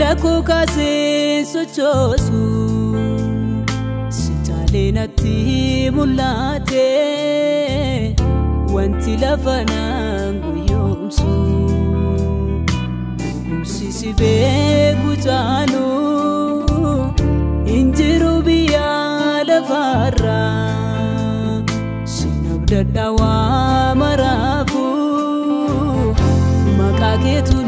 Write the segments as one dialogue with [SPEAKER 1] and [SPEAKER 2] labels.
[SPEAKER 1] Milako kase sochosu sitale natti mulate wanti lafanangu yomsu sisi beku janu injiru biya lafarra sinabdadawa marafu makaketu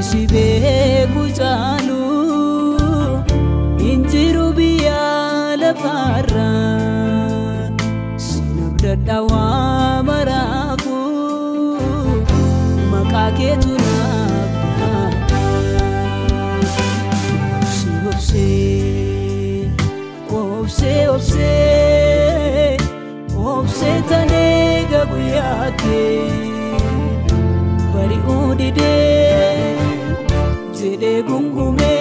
[SPEAKER 1] sisi beku janu injiru biya lafarra sinabdadawa marafu makaketu obse tanega buyake bari udide jede gungume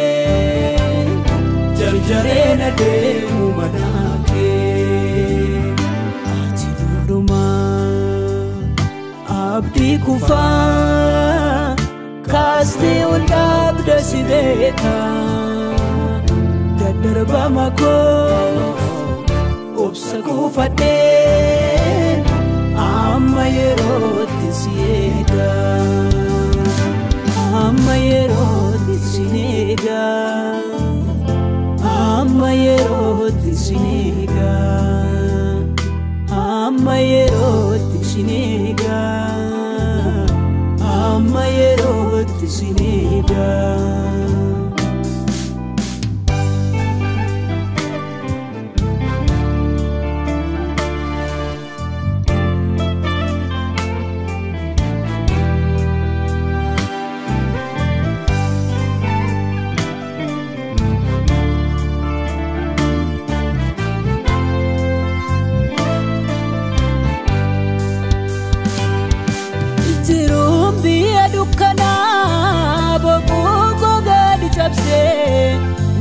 [SPEAKER 1] jarjarena de mumanake ati duduma abdi kufa kaste undabda sibeta dadarba mako obsa kufate amma yeroti siega amma yeroti sinega amma yeroti sinega amma yeroti sinega amma yeroti sinega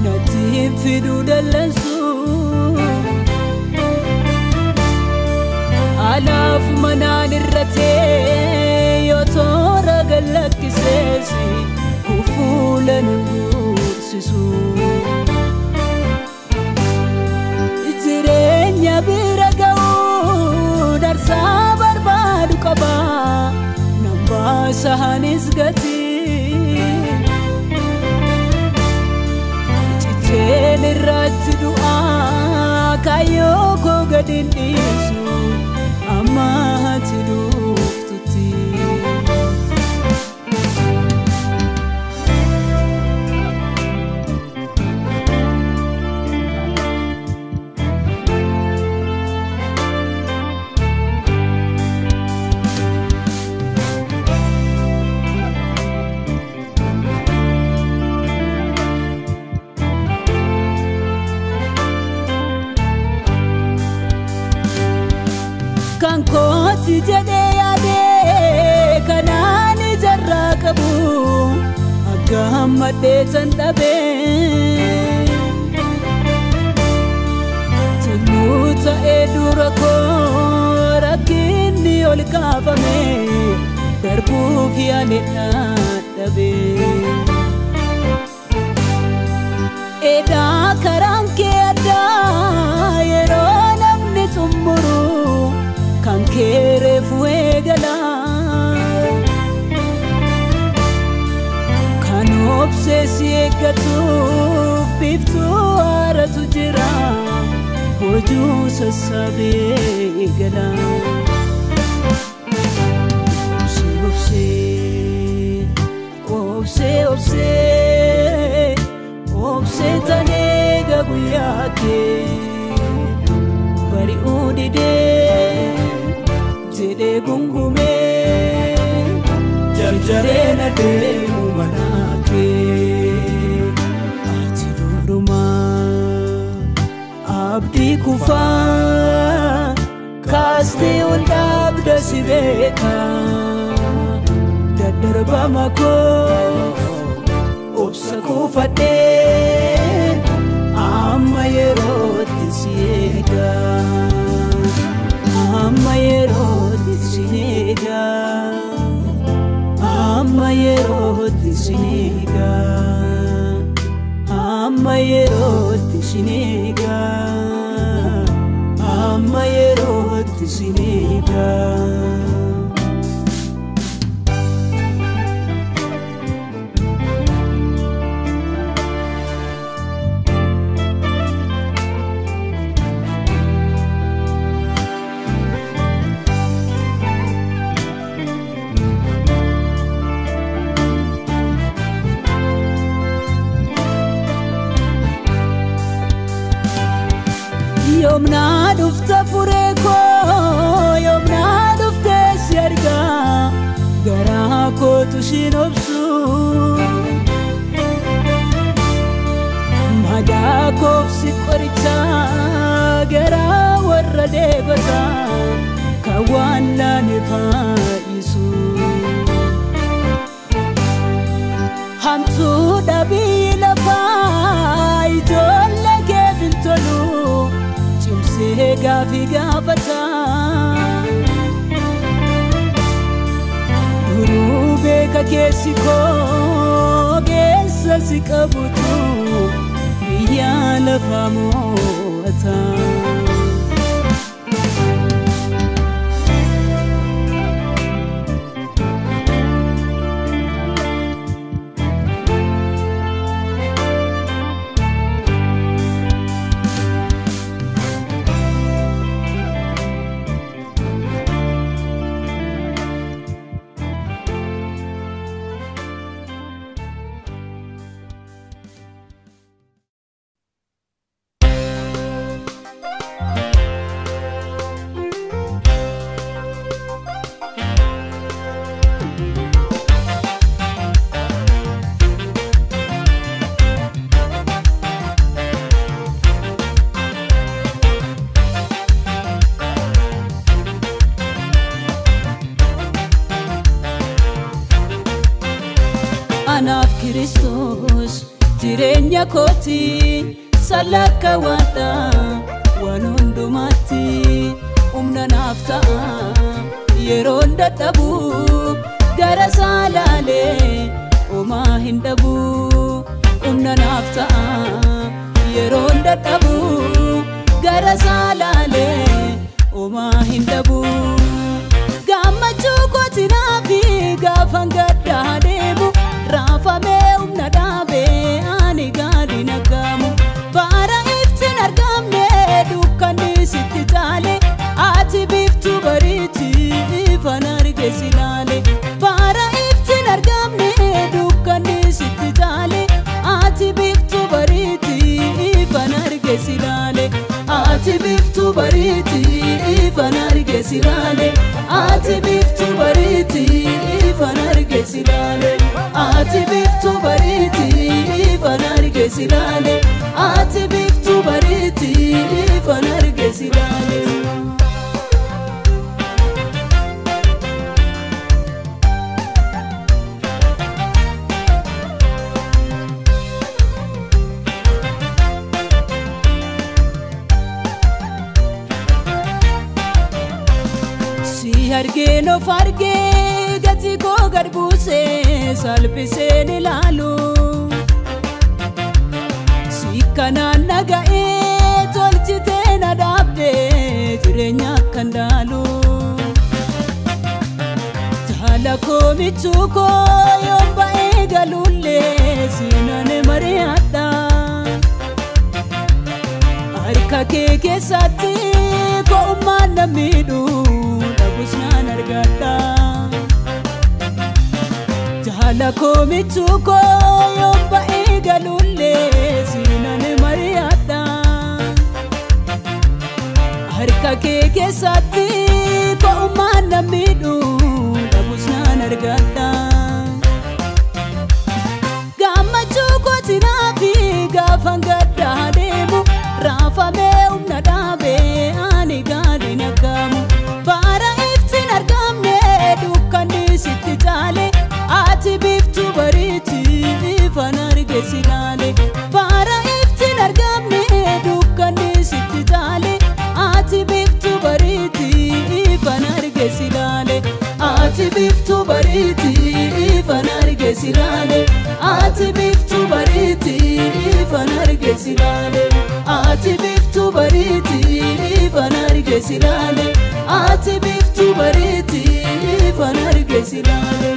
[SPEAKER 1] natif fidu dalansu alaf mananirrate yotora galakisesi kufulan gursisu jirenya biragau darsa barbadu qaba namba sahanis gati Nirrat du'a kayo ko gadin isu amma tiduftuti Kankoti jade yade kanani jarrakabu agamade tandabe tunuta edurako rakini olkafame darbu fiane dabe eda karanke ada yero namni tumuru kankere fuegala kanobsesi ekatuf biftu aratu jira hoju sasabe gala obse tanega buyake bari udide jede gungume jarjarena de mumanake ati duduma abdi kufa kaste undabda sibeta dadarba mako obsa kufate amma yeroti siega amma yeroti sinega yerootti siniga amma yerootti siniga amma yerootti siniga Yomna dufta fureko yomna dufte sierga gara ko tushinobsu madako siqoricha gara warade gota kawana nefaisu hamtu dabila faitolle kevintolu Sega figafata Urube kakesiko Gesa sikabutu Biya lafamota Anaf Kristos jirenya koti salaka wada walundumati umna nafta yeronda tabu gara salale uma hindabu umna nafta yeronda tabu gara salale uma hindabu gamachu koti nafi gafangada debu Rafa me umna dabe ani gadi nagamu Bara iftin argamne dukkani sittitale Ati biftu bariti ifanarge silale Bara iftin argamne dukkani sittitale Ati biftu bariti ifanarge silale Ati biftu bariti ifanarge silale Ati biftu bariti ifanarge silale Ati biftu bariti ifanarge silale Ati biftu bariti ifanarge silale Si harge no farge gati ko garbuse salpise nilalu Sikana nagae tolchite nadabde jirenya kandalu Tala ko michuko yomba egalulle sinane mariata Arka keke sati ko umana midu Dabusna nargata Jala ko michuko yomba egalulle sinane mariata Harka keke sati ko umana midu Dabusna nargata Gamachu ko tinafi gafangada debu Rafa me umna dabe ani gadi nagamu Bara iftin argamne dukkani sittitale Ati biftu bariti ifanarge silale Bara iftin argamne dukkani sittitale Ati biftu bariti ifanarge silale Ati biftu bariti ifanarge silale ati biftu bariti fanarge silale ati biftu bariti fanarge silale ati biftu bariti fanarge silale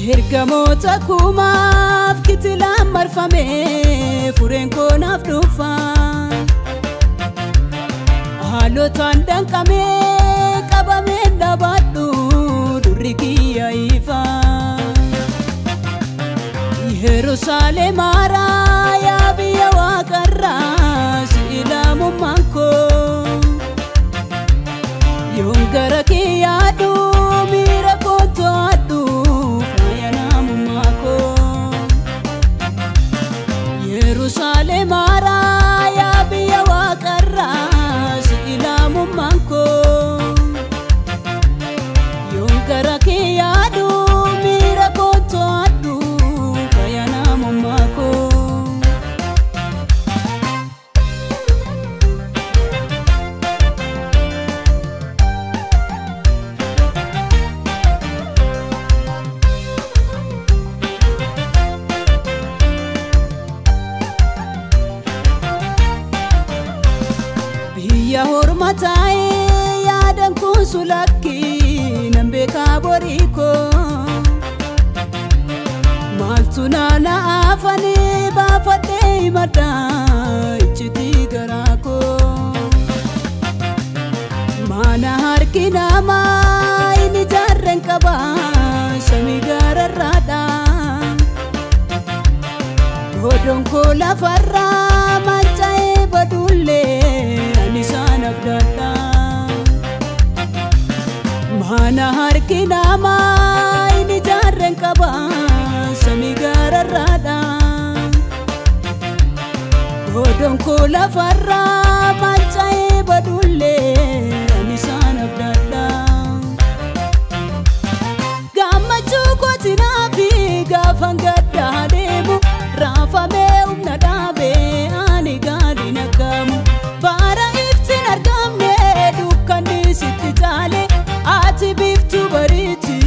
[SPEAKER 1] Hirgamota kumaaf kitilaan marfame fureen koonaaf dhufa haalotaan danqame qabame dhabaadhu durri kiyya ifa Yerusaalem haaraa yaa biyya waaqarraa si ilaamummaan koo yoon gara kee yaadu miira koo to'adhu Yerusaalem haaraa yaa biyya waaqarraa si ilaamummaan koo yoon gara kee yaadu miira koo to'adhu fayyanaamummaa koo Ya hormatai yadan kunsulaki nambe kaboriko maltunana afani bafate imada ichiti garako mana harkina ma ini jarren kaba samigara rada godon kola farra manchae badulle Nisan abdada Mana harkina ma ini jarren kaba samigara rada Godon kola farra manchae badulle Nisan abdada Gammachu kotina fi gafangadda demu rafame umna dabe ani gadi nakamu Bara iftin argamne dukkani sitti taale ati biftu bariti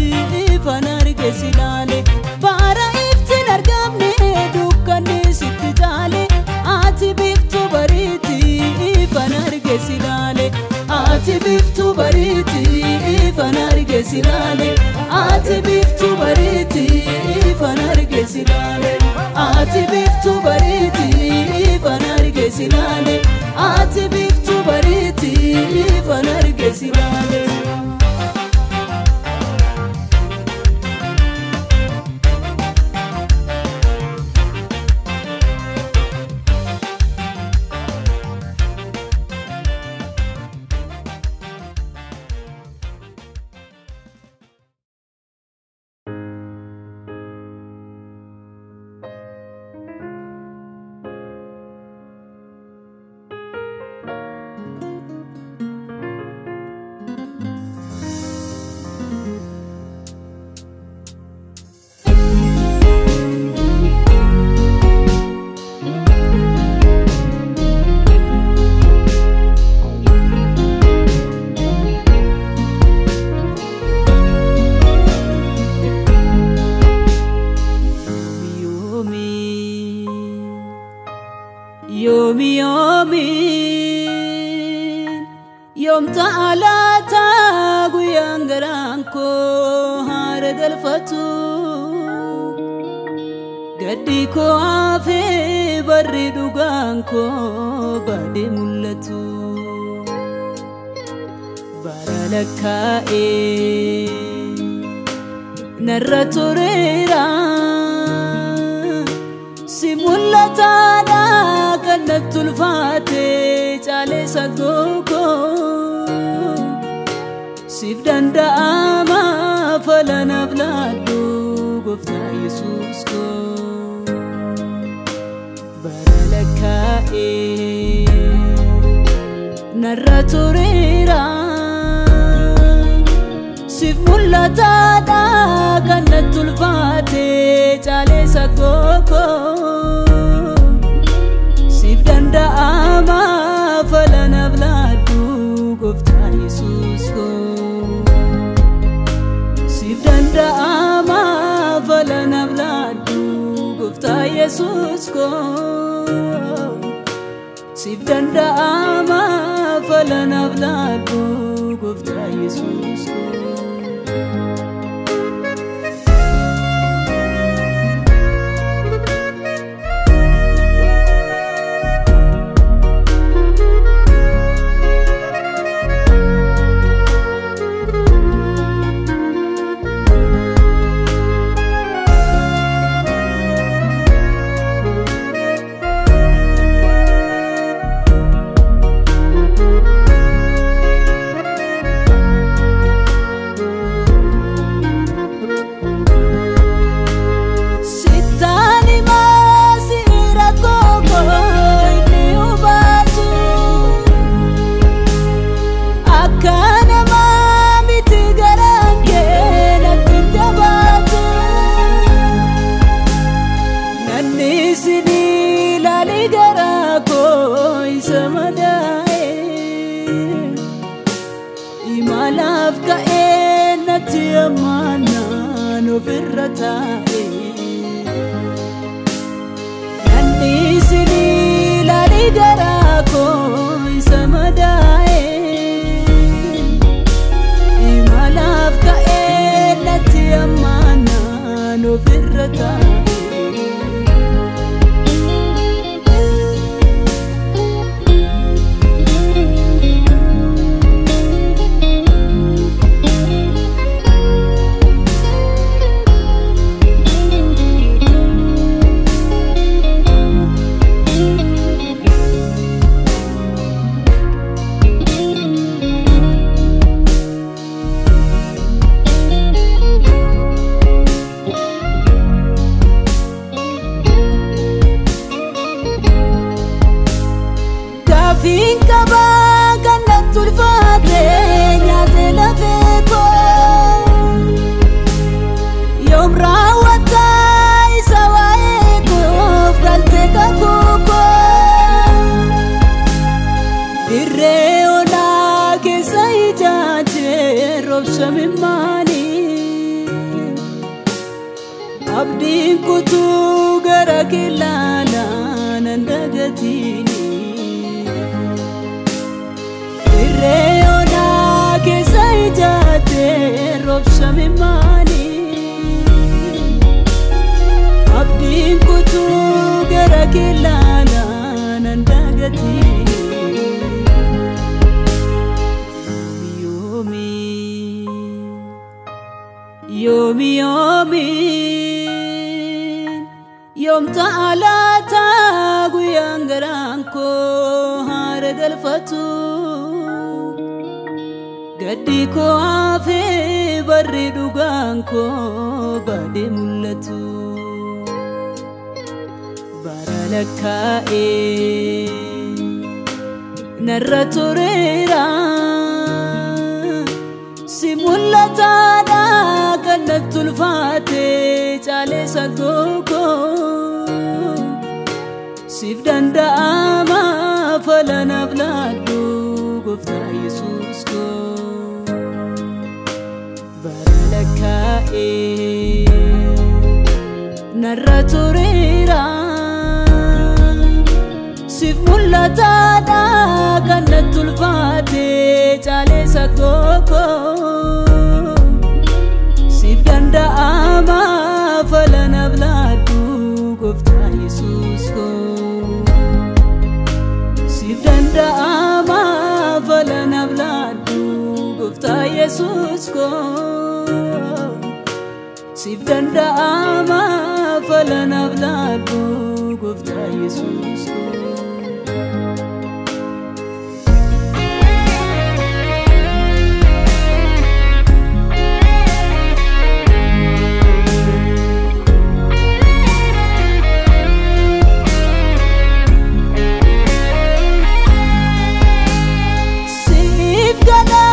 [SPEAKER 1] fanarge silale Bara iftin argamne dukkani sitti taale ati biftu bariti fanarge silale ati biftu bariti fanarge silale ati biftu bariti fanarge silale ati biftu bariti fanarge silale ati biftu bariti fanarge silale Yom ta'alata guyaan garaan koo haara galfatu gaddi koo hafee barri dhugaan koo baadee mul'atu bara lakkaa'ee narra tureera si mul'ataadha kan natti ulfaate caalee saggoo Sif danda'ama falanaaf laadhu gooftaa Yesuus koo bara lakkaa'ee narra tureera sif mul'ataadha kan natti ulfaate caalee saggoo sif danda'ama falanaaf laaddu gooftaa Yesuus koo sif danda'ama falanaaf laaddu gooftaa Yesuus koo sif danda'ama falanaaf laaddu gooftaa Yesuus koo imalaf ka'enati amana no firratae nandisini lali garako isamadae imalaf ka'enati amana no firratae Finka bagan natti ulfaate nyaate lafeeko yoom raawwata isa waa'ee koof galtee kakuuko dirree onaa keessa ijaajee roobsa mimmaanii abdiin kutuu gara keellaalaa nan dagatiini Reona ke saijate robsa mimani abdin kutu gara kelana nandagati yomi yom ta'alata guyangaranko hare galfatu Gaddi ko afe barri dhugaan ko baade mul'atu bara lakkaa'e narra tureera si mul'ataadha kan natti ulfaate caalee saggoo sif danda'ama falanaaf laaddu gooftaa Yesuus koo narra tureera sif mul'ataadha kan natti ulfaate caalee saggoo sif danda'ama falanaaf laaddu gooftaa Yesuus koo sif danda'ama falanaaf laaddu gooftaa Yesuus koo sif danda'ama falanaaf laaddu gooftaa Yesuus koo sif gala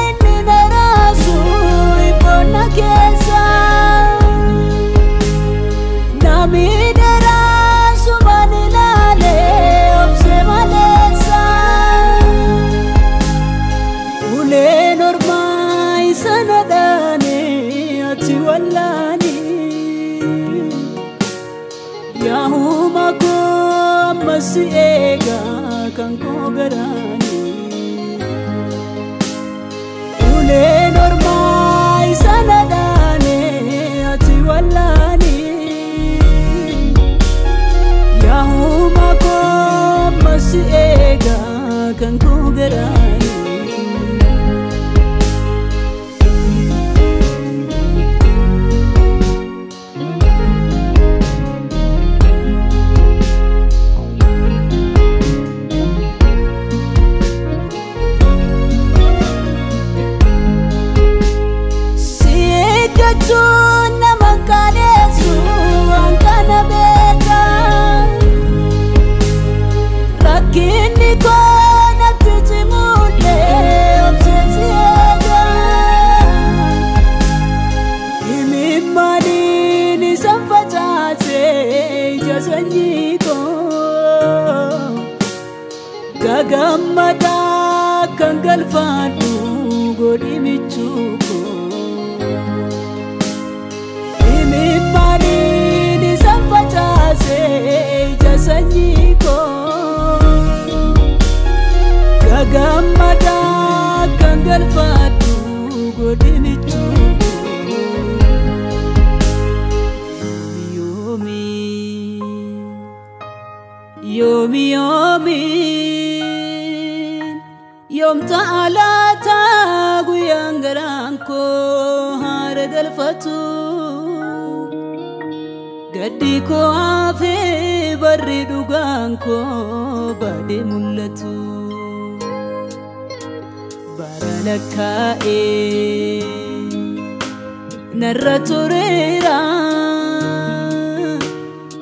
[SPEAKER 1] inni narasu sanadani ati wallani Yahuma ko masi ega kan ko garani Ule normai sanadani ati wallani Yahuma ko masi ega kan ko garani Tuna makanesu angkana beka Rakini kona tijimule obsesiega Imimani ni samfajase jasanyiko Gagamada kangalfadu godimichuko Imimani samfajase jasanyiko Gagamada kangalfadu godinichu Yomi yomi Yom ta'alata guyangaranko haragalfatu Gaddi ko afe barri dugaan ko bade mullatu Baralakkaa'e narra tureera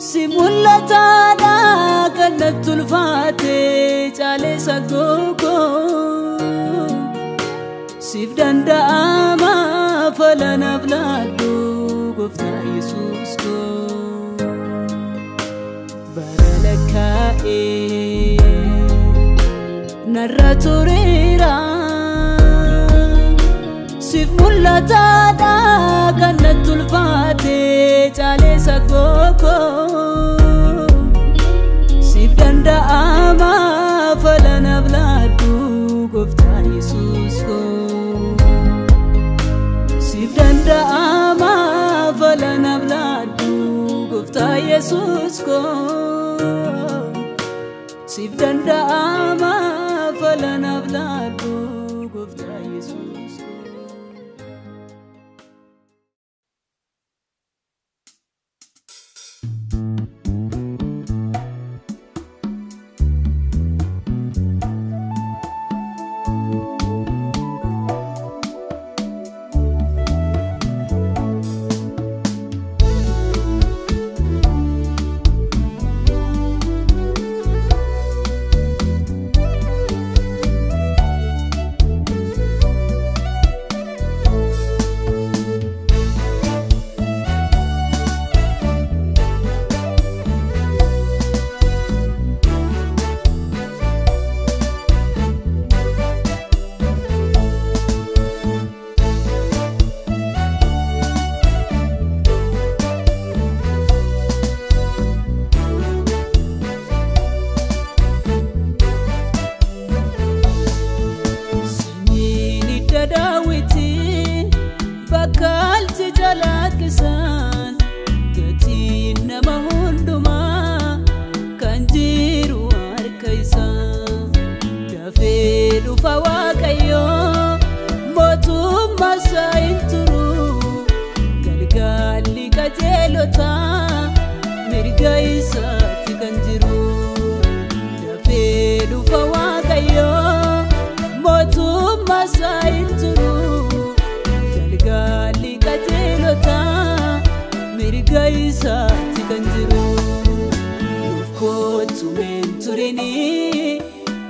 [SPEAKER 1] Si mullataadha kan natti ulfaate caalee saggoo Siif danda'ama falanaaf laadhu Gooftaa Yesuus ko Baralakkaa'e narra tureera Siif mullataadha kan natti ulfaate caalee saggoo Siif danda'ama falanaaf laadhu Gooftaa Yesuus ko Siif danda'ama falanaaf laadhu Gooftaa Yesuus ko Siif danda'ama falanaaf laadhu Gooftaa Yesuus ko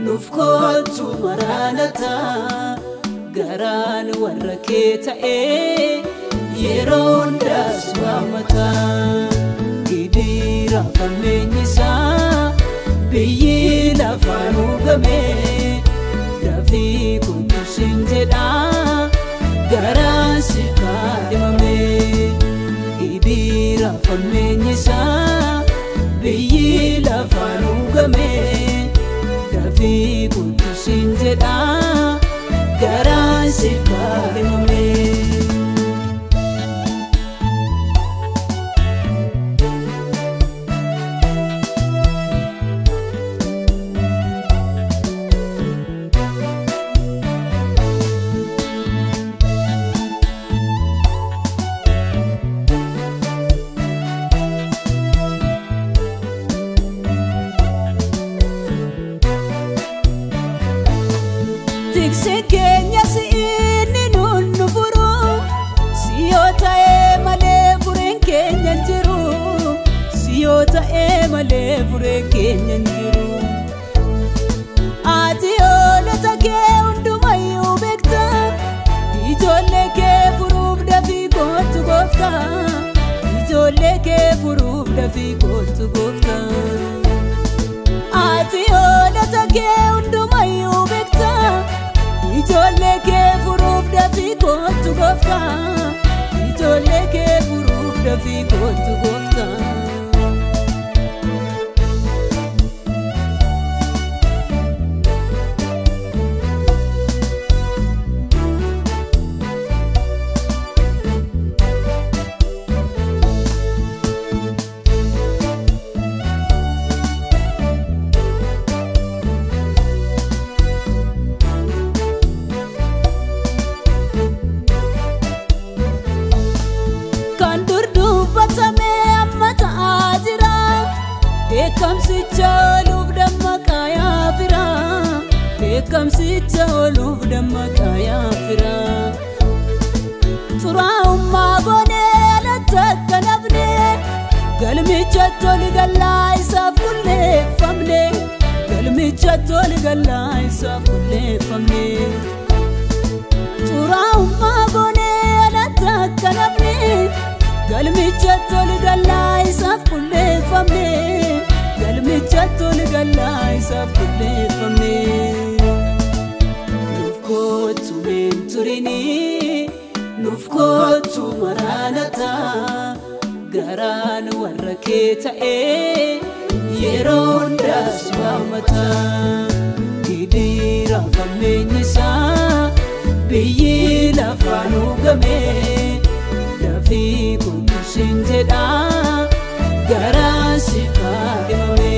[SPEAKER 1] Nufkotu maranata garan warraketa yeronda swamata gidira famenisa biyila fanu game dafi kuntu sinjeda garaan siif kaadhimame gibira falmeenyisaa biyyi lafaan uugame dafii qulqullisiin jedha garaan siif kaadhimame. Tikse keenya si'inni nunnu furu siyoo ta'ee malee fureen keenya hin jiru siyoo ta'ee malee fureen keenya hin jiru. Ati hoolota kee hundumayyuu beekta ijoollee kee furuuf dafii kootu goofta ijoollee kee furuuf dafii kootu goofta. Ati hoolota kee hundumayyuu beekta ijoollee kee furuuf dafii kootu goofta ijoollee kee furuuf dafii kootu goofta. Beekamsicha oluuf dammaqaa yaafira beekamsicha oluuf dammaqaa yaafira. Xuraa'ummaa goonee alatti akka nafne galmicha toli gallaa isaaf qulleeffamne galmicha toli gallaa isaaf qulleeffamne. Xuraa'ummaa goonee alatti akka nafne galmicha toli gallaa isaaf qulleeffamne galmicha toli gallaa isaaf qulleeffamne. Nuuf kootu hin turini nuuf kootu maraanata garaan warra kee ta'ee yeroo hundaas waamata. Gibira falmeenyisaa biyyi lafaan uugame dafii qulqullisiin jedha garaan siif kaadhimame.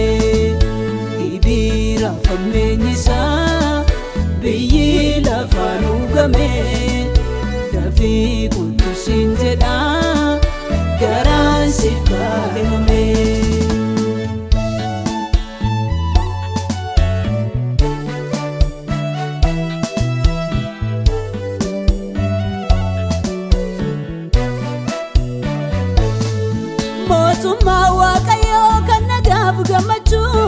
[SPEAKER 1] Gibira falmeenyisaa biyyi lafaan uugame dafii qulqullisiin jedha garaan siif kaadhimame. Mootummaa Waaqayyoo kan nagaaf gammachuu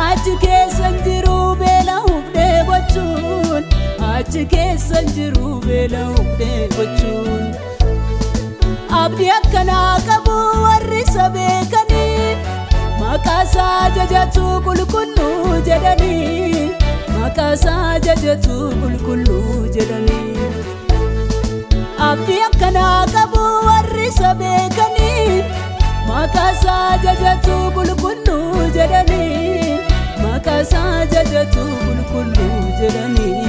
[SPEAKER 1] achi keessan jiru beela'uuf dheebochuun achi keessan jiru beela'uuf dheebochuun. Abdii akkanaa qabu warri isa beekanii maqaa isaa jajatu qulqulluu jedhanii maqaa isaa jajatu qulqulluu jedhanii. Abdii akkanaa qabu warri isa beekanii maqaa isaa jajatu qulqulluu jedhanii maqaa isaa jajatu qulqulluu jedhanii.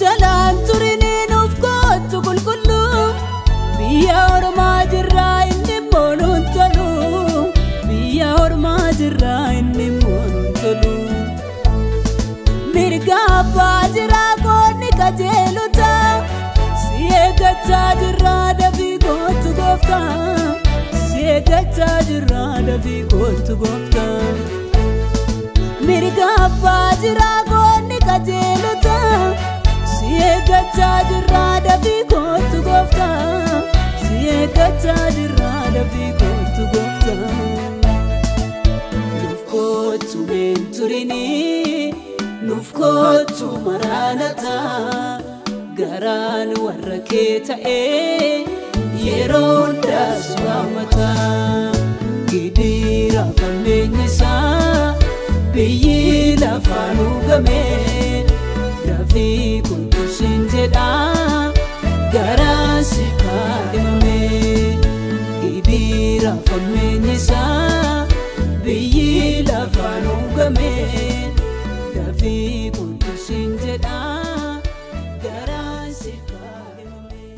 [SPEAKER 1] Jalaan turini nuuf kootu qulqulluu biyya ormaa jirraa inni moonuun tolu biyya ormaa jirraa inni moonuun tolu. Mirga abbaa jiraa qoonni qajeelota si eeggachaa jirraa dafii kootu goofta si eeggachaa jirraa dafii kootu goofta. Mirga abbaa jiraa qoonni qajeelota si eeggachaa jirraa dafii kootu goofta si eeggachaa jirra dafii kootu gooftaa. Nuuf kootu meenturinii nuuf kootu maraanataa garaan warra kee ta'ee yeroo hundaas waamataa. Gidiraa fammeenyisaa biyyi lafaa nuugamee dafii kootu siin jedhaa garaan si kaadhimamee. Gidiraa fammeenyisaa biyyi lafaa nuugamee dafii kootu siin jedhaa garaan si kaadhimamee.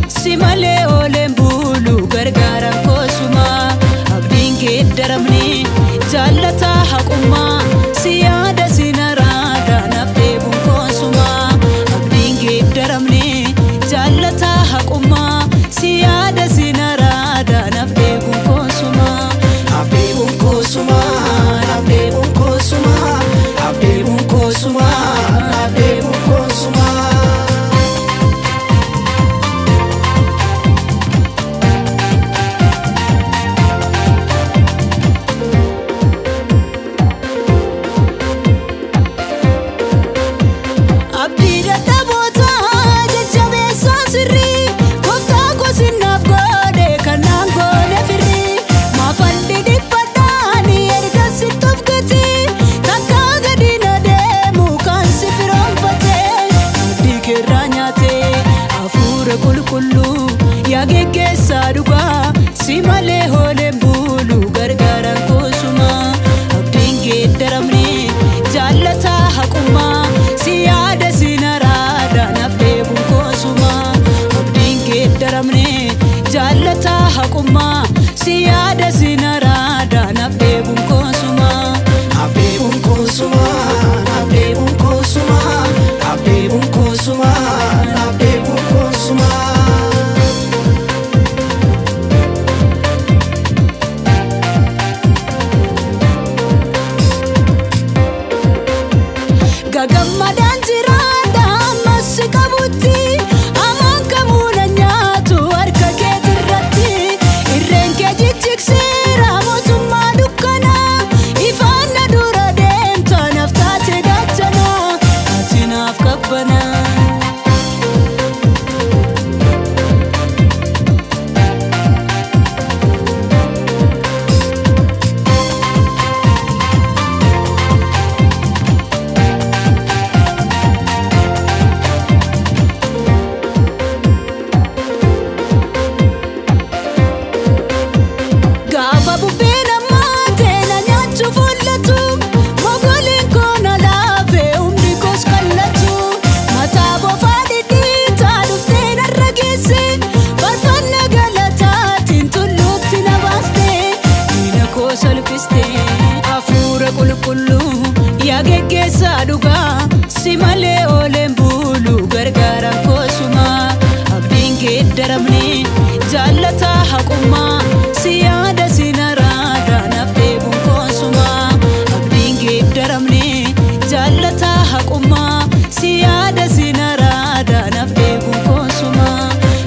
[SPEAKER 1] Si malee ooleen bulu gargaara koosuma abdiin kee daramne jaallata haqumma si yaada si naraada naaf deebuun koosuma abdiin kee daramne jaallata haqumma si yaada si naraada naaf deebuun koosuma. Naaf deebuun koosuma naaf deebuun koosuma naaf deebuun koosuma naaf deebuun koosuma. Si malee ooleen bulu gargaara koosuma abdiin kee daramne jaallata haqumma si yaada si naraada naaf deebuun koosuma abdiin kee daramne jaallata haqumma si yaada si naraada naaf deebuun koosuma. Naaf deebuun koosuma naaf deebuun koosuma naaf deebuun koosuma naaf deebuun koosuma. Gammadaan jiraadha ammas qabutti amaan kamuuna nyaatu harka keetii irratti irreen kee jijjigseera mootummaa dukkanaa ifaan na dura deemta naaf taate gaachana ati naaf qabbana. Afuura qulqulluu yaa geggeessaa dhugaa si malee ooleen bulu gargaara koosuma abdiin kee daramne jaallata haqumma si yaada si naraada naaf deebuun koosuma abdiin kee daramne jaallata haqumma si yaada si naraada naaf deebuun koosuma.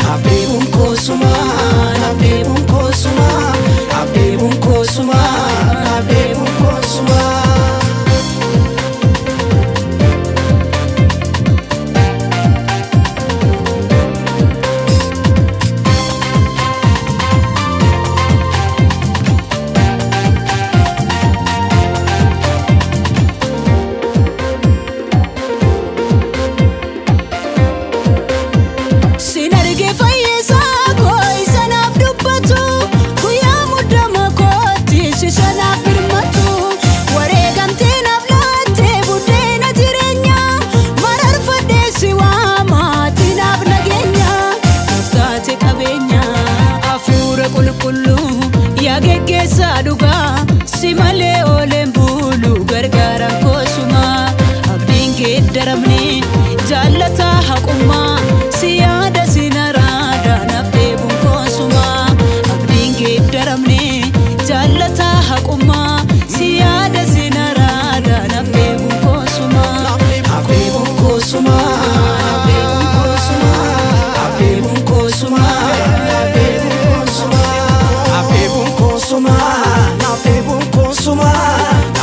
[SPEAKER 1] Naaf deebuun koosuma naaf deebuun koosuma naaf deebuun koosuma naaf deebuun koosuma.
[SPEAKER 2] consuma, Afebun consuma, Afebun consuma,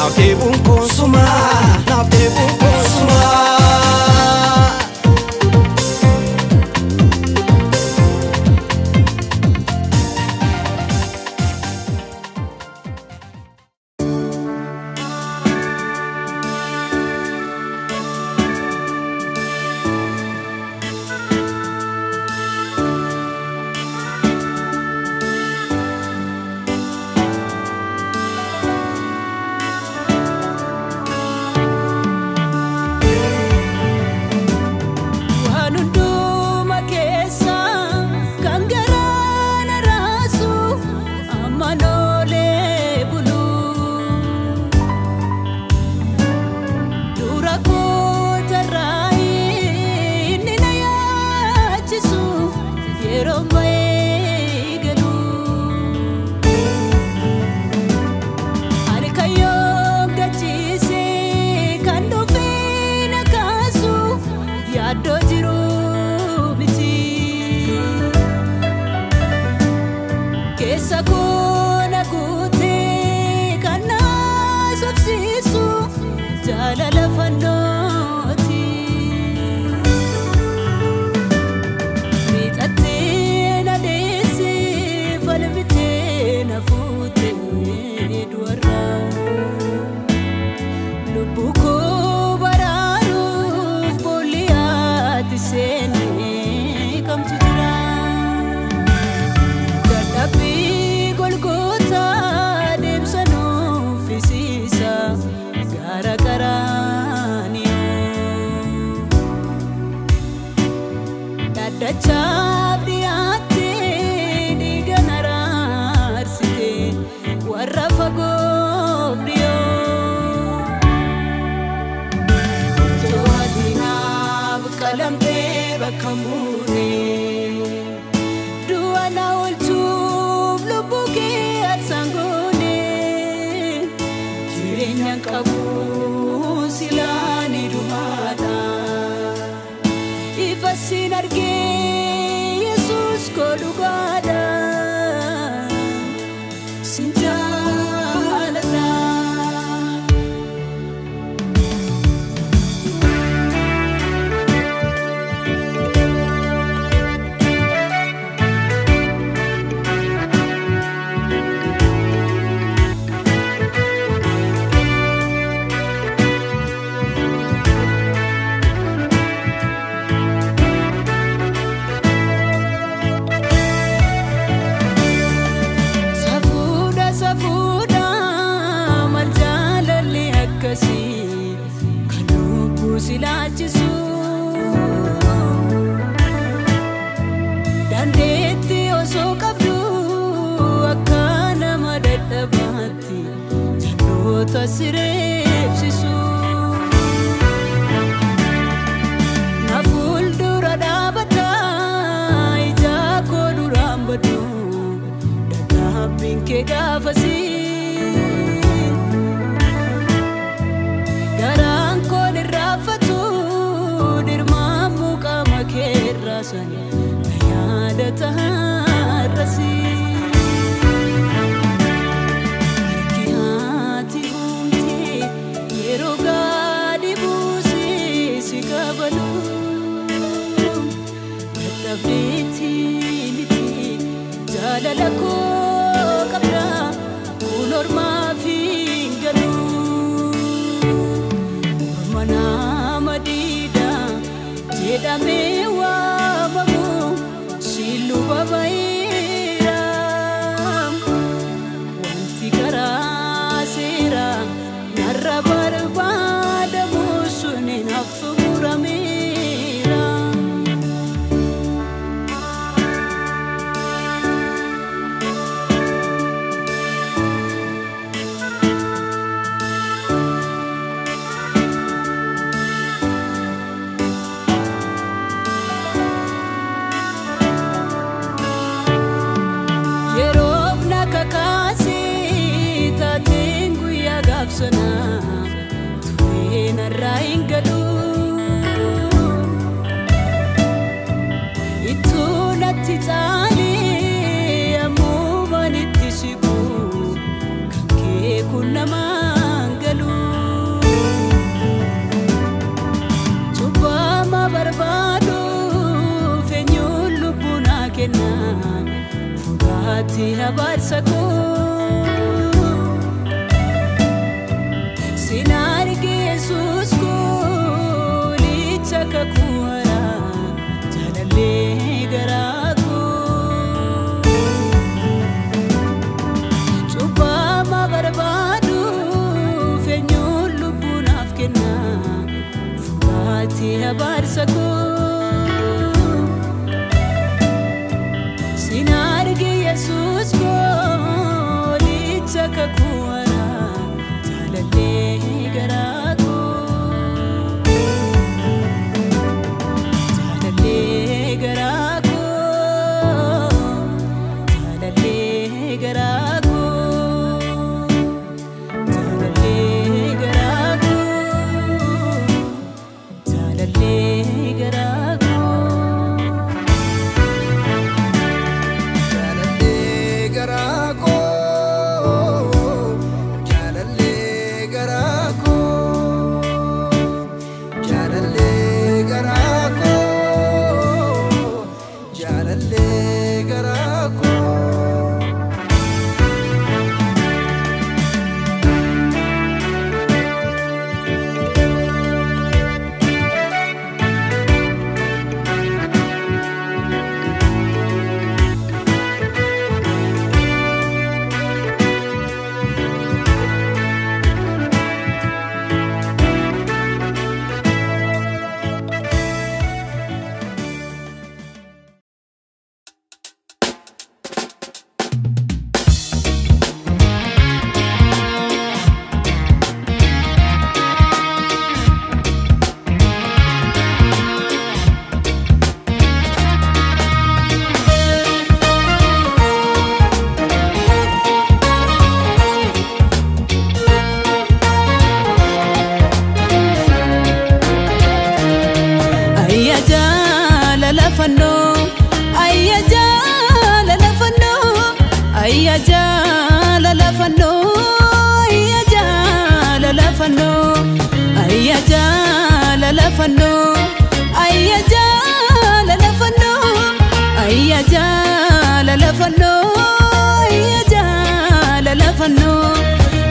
[SPEAKER 2] Afebun consuma, Afebun consuma.
[SPEAKER 1] kenna furati habarsako sinarge Jesus ko lichaka kuara jalalle garako chupa mabarbadu fenyul lubunaf kenna furati habarsako sinarge Jesus ko lichaka kuara jalalle garako jalalle garako jalalle garako jalalle garako jalalle garako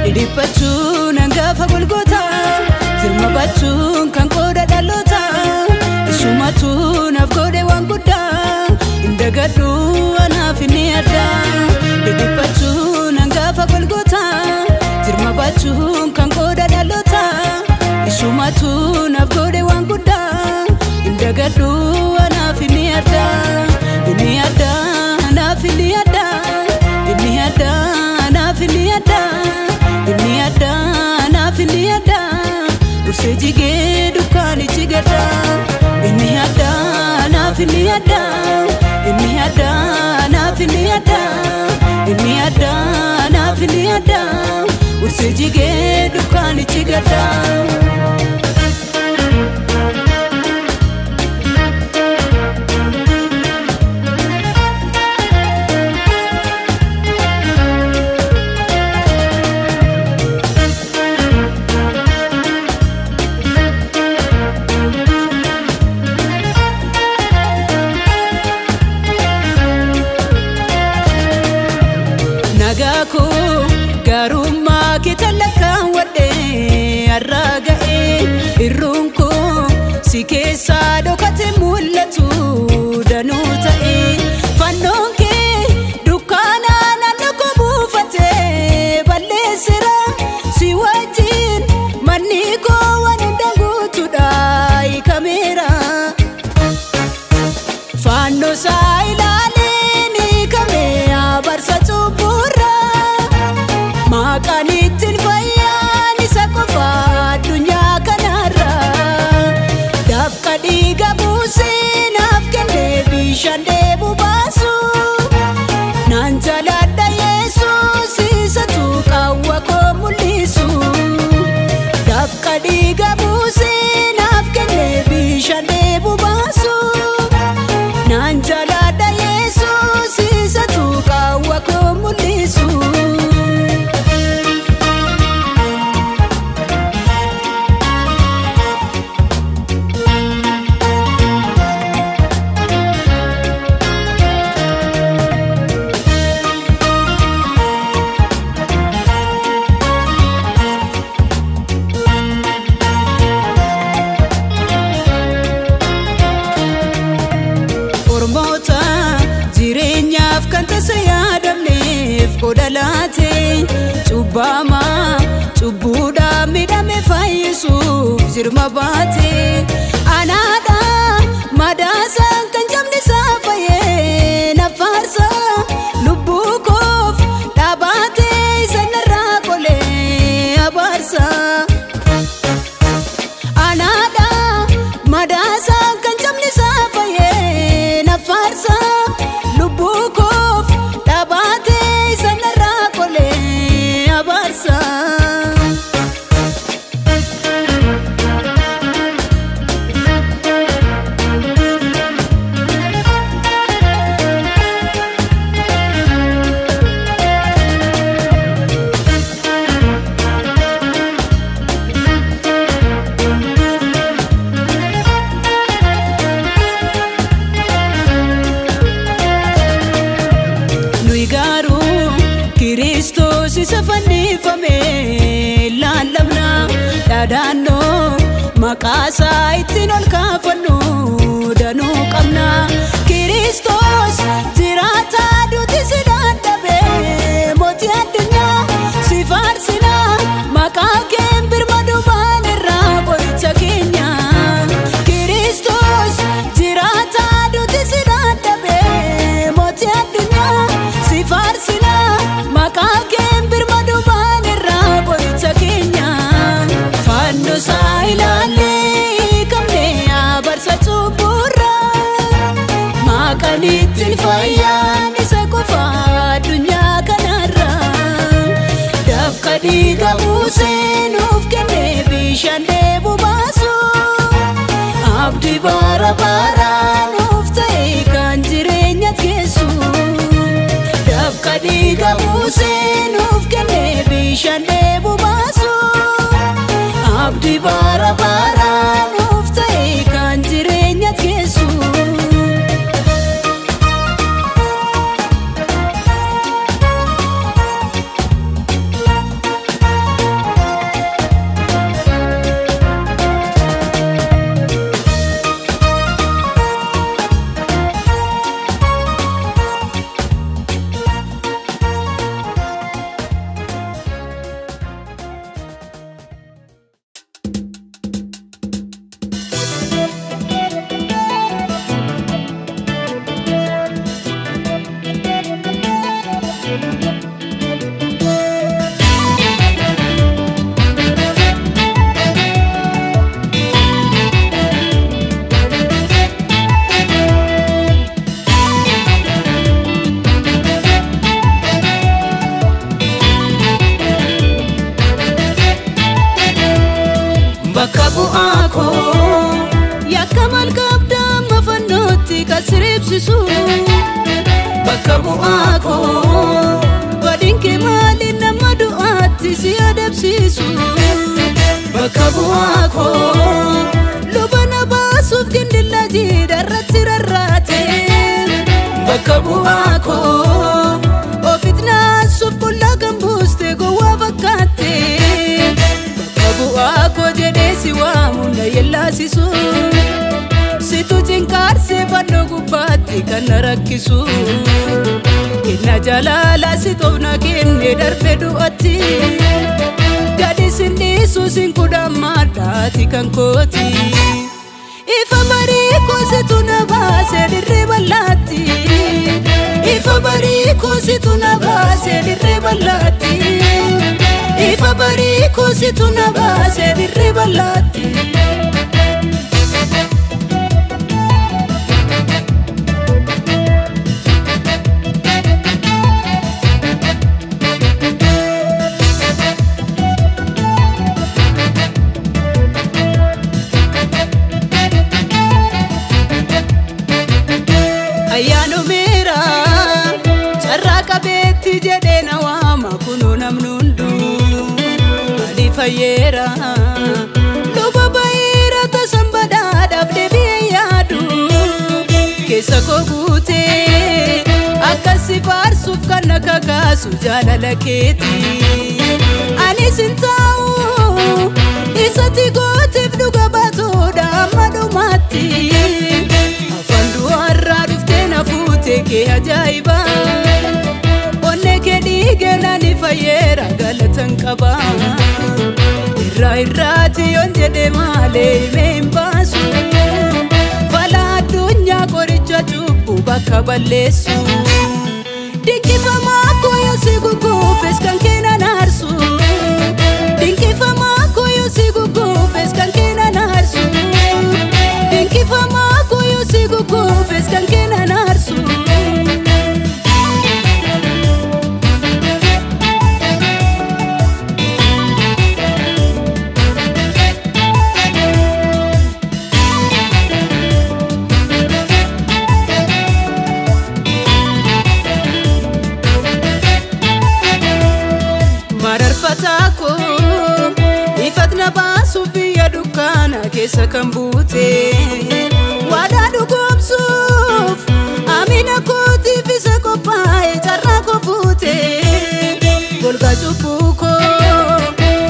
[SPEAKER 1] Idipachun angafa Golgotha zilma bachun kan koda dalota isumatun afgode wanguda indagadu anafini ada idipachun angafa Golgotha zilma bachun kan koda dalota isumatun afgode wanguda indagadu anafini ada ini ada anafini ada ini ada anafini ada ini ada anafini ada ursejige dukani chigada ini ada anafini ada ini ada anafini ada ini ada anafini ada ursejige dukani chigada nagaku garuma kitalaka wade aragae irunku sikesa dokate mulatu danutae fanonke dukana nanako bufate balesira siwajin maniko wanundangu tudai kamera fano sailale ni kamera barsa tubura makanitin fayani sakofa dunya kanara dafka diga busin afkende bishande bubasu nanjalada Jesus isatu kawako mulisu dafka diga busin afkende bishande bubasu nanjalada Jesus isatu kawako mulisu jireenyaaf kan tasa yaadamneef kodalaate cubbama cubbuudha midhame fayyisuuf jirma baate anaadha madaasan kan jamni saafaye nafaarsa lubbuu koof dhaabate sanarraa qolee abaarsa anaadha madaasan kan jamni saafaye nafaarsa lubbuu koof dhaabate sanarraa qolee abaarsa laallamna dhaadannoo maqaasaa ittiin ol kaafannu danuu qabna Kiristoos jiraata duuti si dadhabe mootii addunyaa si faarsina maqaa kee birmadumaan irraa qoricha keenya Kiristoos jiraata duuti si dadhabe mootii addunyaa si faarsina maqaa kee Nitin fayyaan isa qofa addunyaa kanarra dafqa dhiiga buusee nuuf kennee bishaan dheebuu baasu abdii bara baraa nuuf ta'e kan jireenya geessu dafqa dhiiga buusee nuuf kennee bishaan dheebuu baasu abdii bara baraa nuuf ta'e kan jireenya geessu bakka bu'aa koo badinke maali nama du'aatti si adabsiisu bakka bu'aa koo lubana baasuuf gindilla jiidharratti rarraate bakka bu'aa koo ofitnaasuuf qullaa kan buuste gowwaa fakkaatte bakka bu'aa koo jedhee si waamu na yellaasisu situ jinkaarse fannoo gubbaatti kan na rakkisu kenna jalaala si tofna kenne darbe du'atti gadi sin dhiisu sin kudhammaadhaati kan kooti ifa barii koositu na baase dirree bal'aatti ifa barii koositu na baase dirree bal'aatti ifa barii koositu na baase dirree bal'aatti ayyaanu meera carraaqa beetti jedhee na waama kunoo namni hunduu ani fayyeera luba bayeera tasan badhaadhaaf deebi'ee yaadu keessa koo guutee akkasi faarsuuf kan na kakaasu jaalala keeti anis hin taa'u isatti gooteef dhuga baatoodha amma dhumaatti afaan du'aarraa dhuftee na fuute ke ajaiba onne ke digena ni fayera galatan qaba irraati onjede male membasu fala dunya qoricha chubbu bakka balleessu dinkifama koyo sigugu feskan kena narsu dinkifama koyo sigugu feskan kena narsu dinkifama koyo sigugu feskan kena narsu mararfatako ifatna basu biya dukana kesa kambute wada dugumsuf amina koti fisa kopae charako fute golga chupuko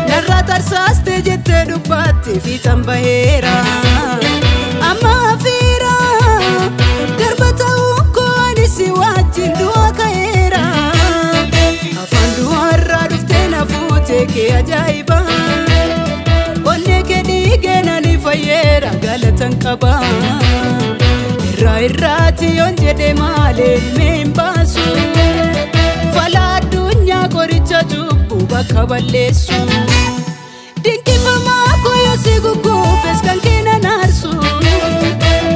[SPEAKER 1] narratar saste jette dubatti fitambahera amma fira garbata unko anisi wajindu akaera afandu arradu fute ke ajaiba onne ke digena ni fayera galatan qaba irraati onjede male membasu fala dunya qoricha chubbu bakka balleessu dinkifama koyo sigugu feskan kena narsu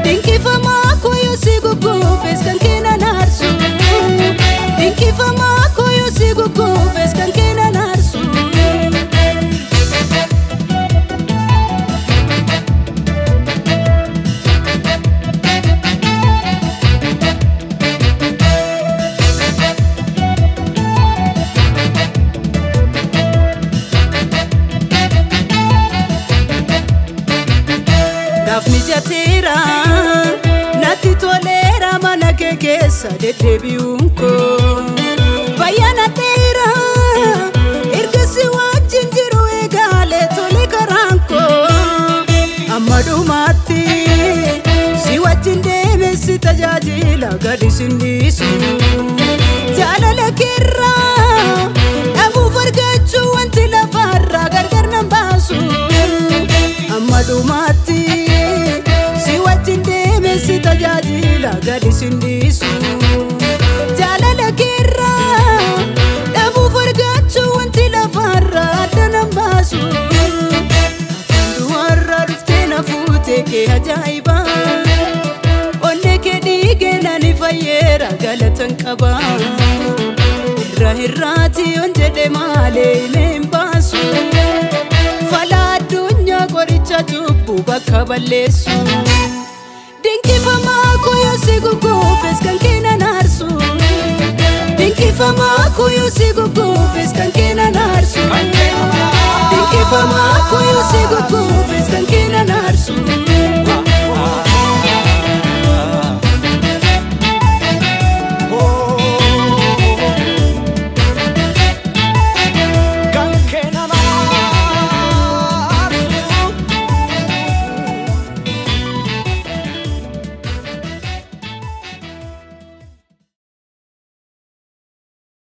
[SPEAKER 1] dinkifama koyo sigugu feskan kena narsu dinkifama koyo sigugu feskan kena narsu Dafni jatera nati tolera mana ke kesa dedebiunko bayana tera irgasi wajinjiru egale tole karanko amadu mati si wajinde mesi tajajila gadisindisu jalala kirra abu fargachu wanti la farra gargar nambasu amadu mati si tajajila gadisindisu jalala kirra dabu fargachu wanti la farra danambasu afandu warra duftena fute ke ajaiba onne ke digena ni fayera galatan qaba irraati onjede male membasu fala dunya qoricha chubbu bakka balleessu dinkifama koyo sigugu feskan kena narsu dinkifama koyo sigugu feskan kena narsu dinkifama koyo sigugu